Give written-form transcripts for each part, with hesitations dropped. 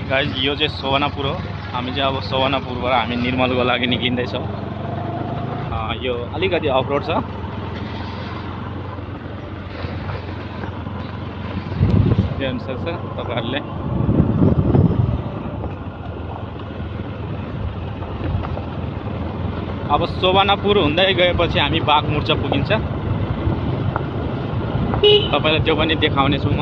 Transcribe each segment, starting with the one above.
Guys यो चाहिँ सवनापुर हो। हामी चाहिँ अब सवनापुरबाट हामी निर्मलको लागि निक्लिँदैछौँ। यो अलिकति अफरोड छ। हेर्न सक्छ तपाईहरुले। अब सवनापुर हुँदै गएपछि हामी बाघमुर्चा पुगिन्छ। तपाईलाई त्यो पनि देखाउने छु म।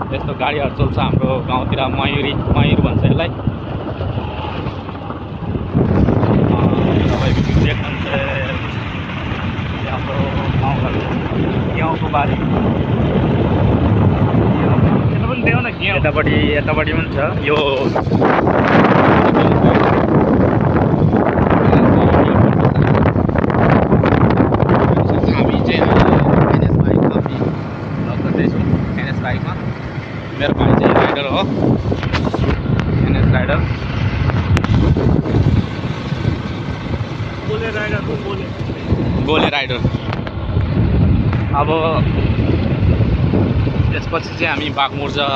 यस्तो गाडीहरु चल्छ हाम्रो गाउँतिर। मयूर भन्छ यसलाई। तपाईको देख्नुहुन्छ हाम्रो गाउँको बारी। यतापट्टि पनि छ। यो हामी चाहिँ एनएस बाइकमा ब्लग गर्दैछौँ। एनएस बाइकमा मेरो भाइ चाहिँ राइडर हो। एनएस राइडर गोले राइडर। अब त्यसपछि चाहिँ हामी बाघमुर्चा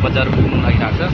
बजार घुम्न लागिरहेको छ।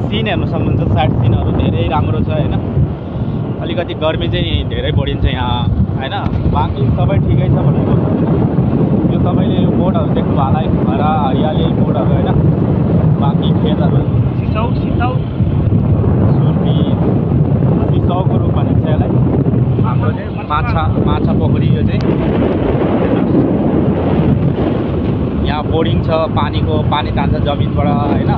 सीन हेर्न सक्नुहुन्छ। साइड सीनहरु धेरै राम्रो छ हैन। अलिकति गर्मी चाहिँ धेरै बढिन्छ यहाँ हैन। बाँकी सबै ठिकै छ भनेको। यो तपाईले यो बोर्डहरु देख्नु होला हरा हरियाली बोर्डहरु हैन। बाँकी खेतहरु सिसाउ सिसाउको रूप भनिन्छ यसलाई। हाम्रो चाहिँ माछा पोखरी यो चाहिँ। यहाँ बोर्डिङ छ। पानी तान्छ जमिनबाट हैन।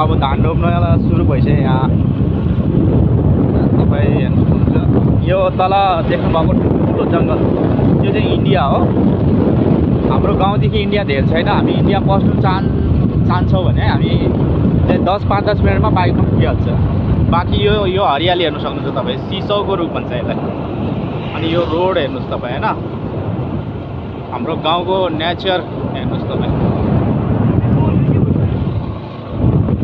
अब धान रोप्न सुरु भइसक्यो यहाँ। तपाईँ हेर्नुहुन्छ यो तल देख्नुभएको ठुलो जङ्गल यो चाहिँ इन्डिया हो। हाम्रो गाउँदेखि इन्डिया धेरै छैन। हामी इन्डिया पस्नु चाहन्छौँ भने हामी 5-10 मिनटमा बाइकमा पुगिहाल्छ। बाँकी यो हरियाली हेर्नु सक्नुहुन्छ तपाईँ। सिसाउको रूप भन्छ यसलाई। अनि यो रोड हेर्नुहोस् तपाईँ हैन। हाम्रो गाउँको नेचर हेर्नुहोस् तपाईँ।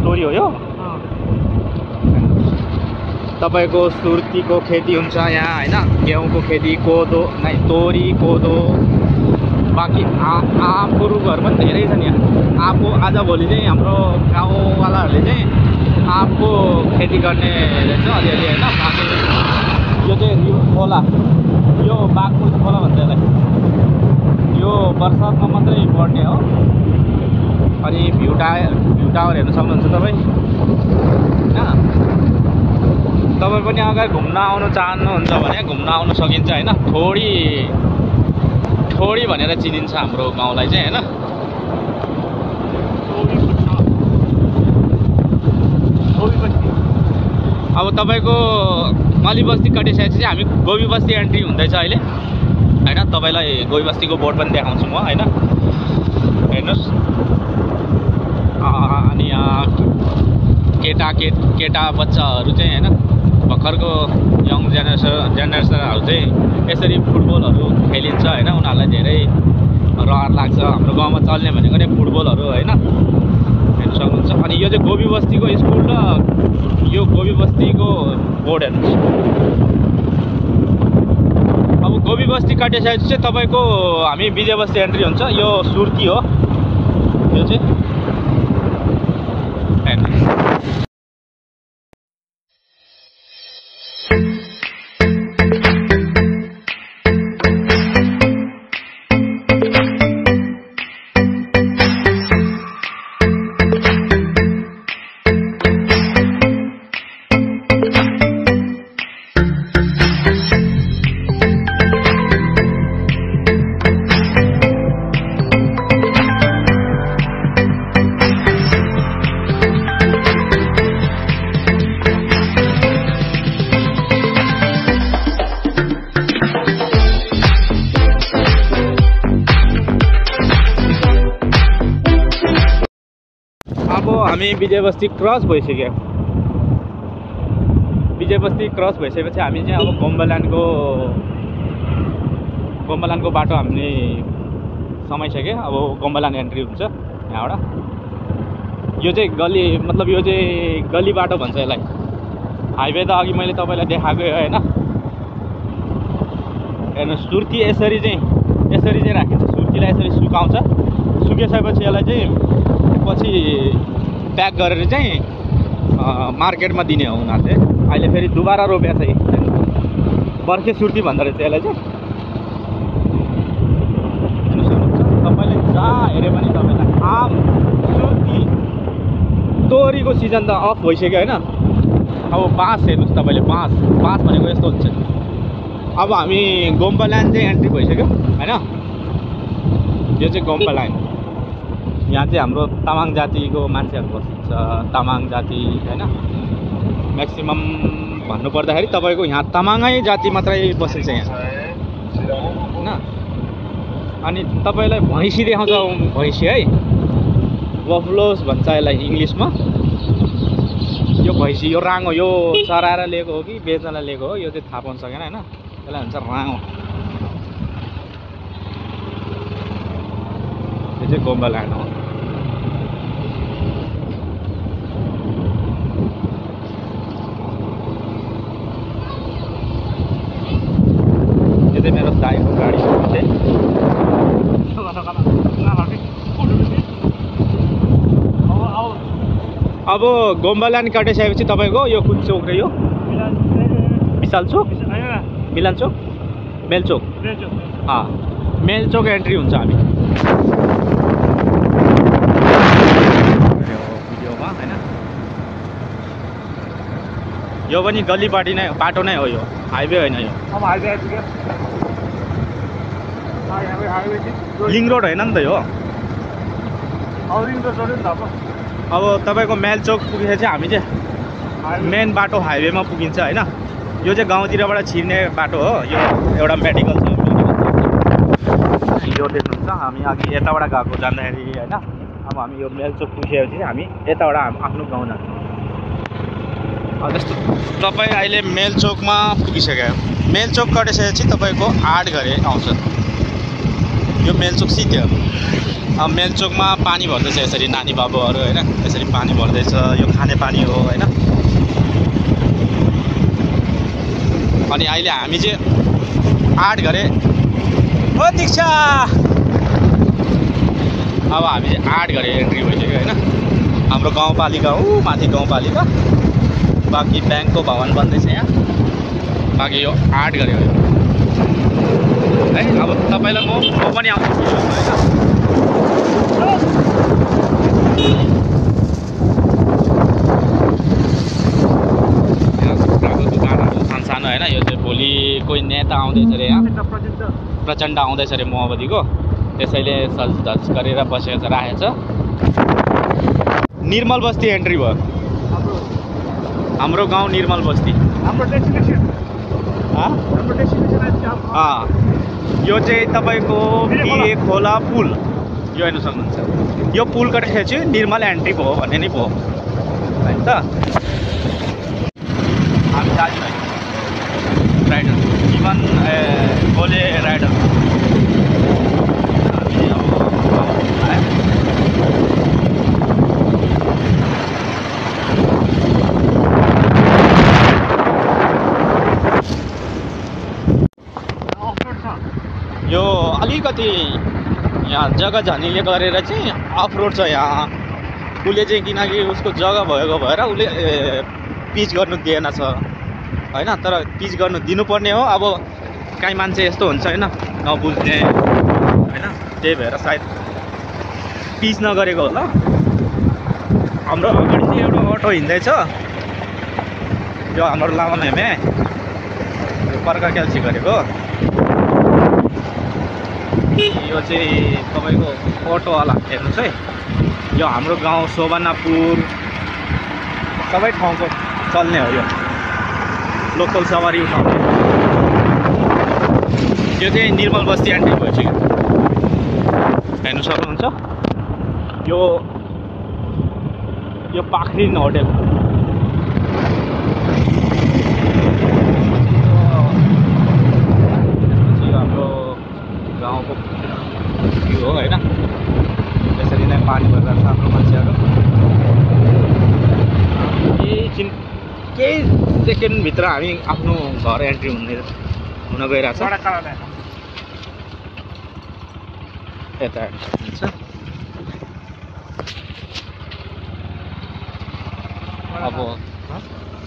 तोरी हो यो। तपाईको सुर्तीको खेती हुन्छ यहाँ हैन। गेहुँको खेती, कोदो तोरी कोदो। बाँकी आँपको रुखहरु पनि धेरै छन् यहाँ। आँपको आजभोलि चाहिँ हाम्रो गाउँवालाहरूले चाहिँ आँपको खेती गर्ने रहेछ अलिअलि हैन। बाँकी यो चाहिँ खोला, यो बाघमुर्चा खोला भन्छ यसलाई। यो बर्सातमा मात्रै बढ्ने हो। अनि भ्यू टावर हेर्न सक्नुहुन्छ तपाईँ हैन। तपाईँ पनि अगर घुम्न आउनु चाहनुहुन्छ भने घुम्न आउन सकिन्छ हैन। ठोडी भनेर चिनिन्छ हाम्रो गाउँलाई चाहिँ हैन। अब तपाईको मली बस्ती कटिसकेपछि हामी गोबी बस्ती एन्ट्री हुँदैछ अहिले हैन। तपाईलाई गोबी बस्तीको बोर्ड पनि देखाउँछु म हैन। हेर्नुस्। अनि यहाँ केटा बच्चाहरू चाहिँ हैन भर्खरको यङ जेनेरेसनहरू चाहिँ यसरी फुटबलहरू खेलिन्छ हैन। उनीहरूलाई धेरै रहर लाग्छ। हाम्रो गाउँमा चल्ने भनेको नै फुटबलहरू हैन। हेर्न सक्नुहुन्छ। अनि यो चाहिँ गोबी बस्तीको स्कुल र यो गोबी बस्तीको बोर्ड हेर्नुहोस्। अब गोबी बस्ती काटिसकेपछि चाहिँ तपाईको हामी विजय बस्ती एन्ट्री हुन्छ। यो सुर्ती हो यो चाहिँ। हामी विजय बस्ती क्रस भइसक्यो। विजय बस्ती क्रस भइसकेपछि हामी चाहिँ अब गोम्बालानको बाटो हामीले समाइसक्यो। अब गोम्बालान एन्ट्री हुन्छ यहाँबाट। यो चाहिँ गली, मतलब यो चाहिँ गली बाटो भन्छ यसलाई। हाइवे त अघि मैले तपाईँलाई देखाएकै होइन। हेर्नुहोस्, सुर्ती यसरी चाहिँ राखिन्छ। सुर्तीलाई यसरी सुकाउँछ। सुकिसकेपछि यसलाई चाहिँ पछि प्याक गरेर चाहिँ मार्केटमा दिने हो उनीहरूले। अहिले फेरि दुबारा रोपेको छ। बर्खे सुर्ती भन्दो रहेछ यसलाई चाहिँ। हेर्नु सक्नुहुन्छ तपाईँले जहाँ हेऱ्यो भने तपाईँलाई आम, सुर्ती, तोरीको सिजन त अफ भइसक्यो होइन। अब बाँस हेर्नुहोस् तपाईँले, बाँस भनेको यस्तो हुन्छ। अब हामी गोम्बाल्यान्ड चाहिँ एन्ट्री भइसक्यो होइन। यो चाहिँ गोम्बाल्यान्ड। यहाँ चाहिँ हाम्रो तामाङ जातिको मान्छेहरू बस्छ। तामाङ जाति होइन, म्याक्सिमम भन्नुपर्दाखेरि तपाईँको यहाँ तामाङै जाति मात्रै बसेको छ यहाँ होइन। अनि तपाईँलाई भैँसी देखाउँछ, भैँसी है, बफलोस भन्छ यसलाई इङ्ग्लिसमा। यो भैँसी, यो राङ्गो, यो चराएर लिएको हो कि बेच्नलाई लिएको हो यो चाहिँ थाहा पाउन सकेन होइन। यसलाई भन्छ राङ्गो। यो चाहिँ गोम्बाल्यान्ड हो। यो चाहिँ मेरो दाइको गाडी हो। अब गोम्बाल्यान्ड काटिसकेपछि तपाईँको यो कुन चोक र यो विशाल चोक, मिलन चोक, मेलचोक, मेलचोक एन्ट्री हुन्छ हामी भिडियोमा होइन। यो पनि गली बाटो नै हो, यो हाइवे होइन। यो लिङ रोड होइन नि त यो। अब तपाईँको मेलचोक पुगेपछि हामी चाहिँ मेन बाटो हाइवेमा पुगिन्छ होइन। यो चाहिँ गाउँतिरबाट छिर्ने बाटो हो। यो एउटा मेडिकल छ। यो देख्नुहुन्छ हामी अघि यताबाट गएको जाँदाखेरि होइन। अब हामी यो मेलचोक पुगेपछि हामी यताबाट आफ्नो गाउँ जान्छौँ। जस्तो तपाईँ अहिले मेलचोकमा पुगिसक्यो। मेलचोक कटिसकेपछि तपाईँको 8 घरे आउँछ। यो मेलचोक सिधै हो। अब मेलचोकमा पानी भर्दैछ यसरी नानी बाबुहरू होइन। यसरी पानी भर्दैछ। यो खाने पानी हो होइन। अनि अहिले हामी चाहिँ 8 घरे हो दीक्षा। अब हामी चाहिँ 8 घरे एन्ट्री भइसक्यो होइन। हाम्रो गाउँपालिका हो, माथि गाउँपालिका। बाँकी ब्याङ्कको भवन बन्दैछ यहाँ। बाँकी यो 8 घरे हो है। अब तपाईँलाई म पनि आउँछु होइन। दुकानहरू सानो होइन। यो चाहिँ भोलि कोही नेता आउँदैछ अरे यहाँ, प्रचण्ड आउँदैछ अरे माओवादीको। त्यसैले सजधज गरेर बसेको छ, राखेको छ। निर्मल बस्ती एन्ट्री भयो। हाम्रो गाउँ निर्मल बस्ती। यो चाहिँ तपाईँको बिए खोला पुल। यो हेर्नु सक्नुहुन्छ। यो पुल कटिसकेपछि निर्मल एन्ट्री भयो भन्ने नै भयो होइन त। हामी दाजुभाइ राइडर, इभन गोले राइडर। हामी अब यो अलिकति यहाँ जग्गा झनीले गरेर चाहिँ अफ रोड छ यहाँ। उसले चाहिँ किनकि उसको जग्गा भएको भएर उसले पिच गर्नु दिएन छ होइन। तर पिच गर्नु दिनुपर्ने हो। अब काहीँ मान्छे यस्तो हुन्छ होइन, नबुझ्ने होइन। त्यही भएर सायद पिच नगरेको होला। हाम्रो अगाडि चाहिँ एउटा अटो हिँड्दैछ। यो हाम्रो लामा मेमे पर्का क्याल्सी गरेको। यो चाहिँ तपाईँको अटोवाला हेर्नुहोस् है। यो हाम्रो गाउँ शोभनापुर सबै ठाउँको चल्ने हो। यो लोकल सवारी उठाउने। यो चाहिँ निर्मल बस्ती एन्ट्री भइसक्यो हेर्नु सक्नुहुन्छ। यो यो पाखरिन होटल हाम्रो गाउँको भ्यू हो होइन। यसरी नै पानी भरेर छ हाम्रो मान्छेहरू। केही सेकेन्डभित्र हामी आफ्नो घर एन्ट्री हुन गइरहेछ। यता हुन्छ अब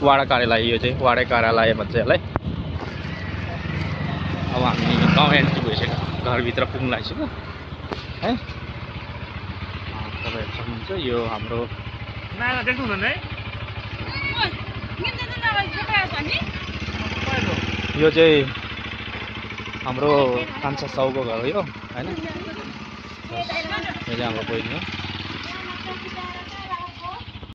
वाडा कार्यालय, यो चाहिँ वाडा कार्यालय भन्छ यसलाई। अब हामी गाउँ एन्ट्री भइसक्यो, घरभित्र पुग्नु लागिसक्यो है। तपाईँहरू सक्नुहुन्छ यो हाम्रो यो चाहिँ हाम्रो कान्छा साउको घर हो यो होइन। यो चाहिँ हाम्रो बहिनी हो।